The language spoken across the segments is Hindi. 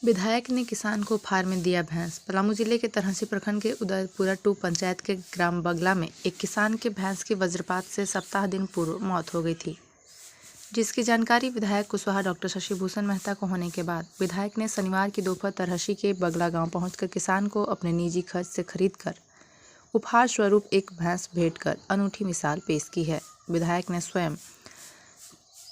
विधायक ने किसान को उपहार में दिया भैंस। पलामू जिले के तरहसी प्रखंड के उदयपुरा 2 पंचायत के ग्राम बगला में एक किसान के भैंस की वज्रपात से सप्ताह दिन पूर्व मौत हो गई थी, जिसकी जानकारी विधायक कुशवाहा डॉक्टर शशिभूषण मेहता को होने के बाद विधायक ने शनिवार की दोपहर तरहसी के बगला गांव पहुंचकर किसान को अपने निजी खर्च से खरीदकर उपहार स्वरूप एक भैंस भेंट कर अनूठी मिसाल पेश की है। विधायक ने स्वयं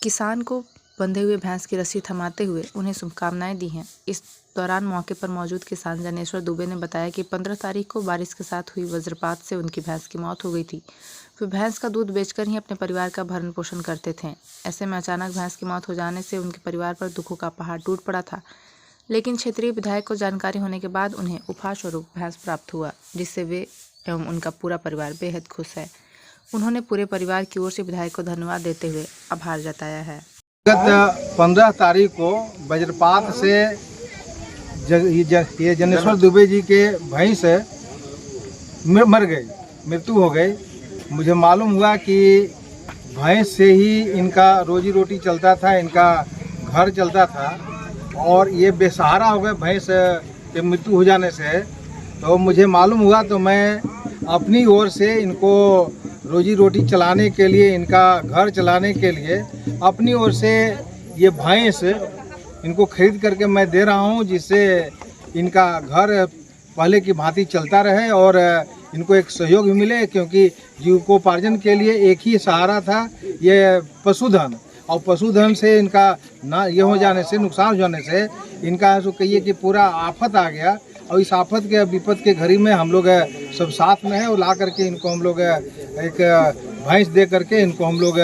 किसान को बंधे हुए भैंस की रस्सी थमाते हुए उन्हें शुभकामनाएं दी हैं। इस दौरान मौके पर मौजूद किसान जनेश्वर दुबे ने बताया कि 15 तारीख को बारिश के साथ हुई वज्रपात से उनकी भैंस की मौत हो गई थी। वे भैंस का दूध बेचकर ही अपने परिवार का भरण पोषण करते थे। ऐसे में अचानक भैंस की मौत हो जाने से उनके परिवार पर दुखों का पहाड़ टूट पड़ा था, लेकिन क्षेत्रीय विधायक को जानकारी होने के बाद उन्हें उपहार स्वरूप भैंस प्राप्त हुआ, जिससे वे एवं उनका पूरा परिवार बेहद खुश है। उन्होंने पूरे परिवार की ओर से विधायक को धन्यवाद देते हुए आभार जताया है। गत 15 तारीख को वज्रपात से ये जनेश्वर दुबे जी के भैंस मर गई, मृत्यु हो गई। मुझे मालूम हुआ कि भैंस से ही इनका रोजी रोटी चलता था, इनका घर चलता था और ये बेसहारा हो गए भैंस के मृत्यु हो जाने से। तो मुझे मालूम हुआ तो मैं अपनी ओर से इनको रोजी रोटी चलाने के लिए, इनका घर चलाने के लिए अपनी ओर से ये भैंस इनको खरीद करके मैं दे रहा हूँ, जिससे इनका घर पहले की भांति चलता रहे और इनको एक सहयोग भी मिले, क्योंकि जीविकोपार्जन के लिए एक ही सहारा था ये पशुधन। और पशुधन से इनका ना ये हो जाने से, नुकसान हो जाने से इनका जो कहिए कि पूरा आफत आ गया। और इस आफत के विपद के घड़ी में हम लोग सब साथ में हैं और ला करके इनको हम लोग एक भैंस दे करके इनको हम लोग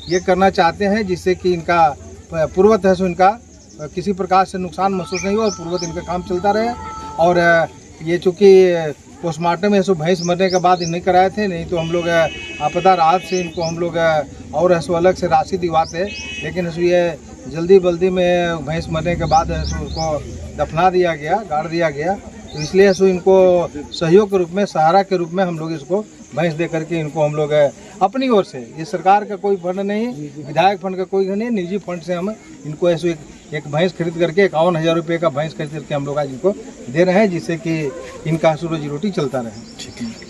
ये करना चाहते हैं, जिससे कि इनका पूर्वत है सो इनका किसी प्रकार से नुकसान महसूस नहीं हो और पूर्वत इनका काम चलता रहे। और ये चूँकि पोस्टमार्टम में सो भैंस मरने के बाद नहीं कराए थे, नहीं तो हम लोग आपदा राहत से इनको हम लोग और ऐसो अलग से राशि दिवाते, लेकिन ऐसो ये जल्दी में भैंस मरने के बाद ऐसो उसको दफना दिया गया, गाड़ दिया गया। तो इसलिए ऐसो इनको सहयोग के रूप में, सहारा के रूप में हम लोग इसको भैंस दे करके इनको हम लोग अपनी ओर से, ये सरकार का कोई फंड नहीं, विधायक फंड का कोई नहीं, निजी फंड से हम इनको ऐसे एक भैंस खरीद करके 51,000 रुपये का भैंस खरीद करके हम लोग आज इनको दे रहे हैं, जिससे कि इनका रोजी रोटी चलता रहे। ठीक है।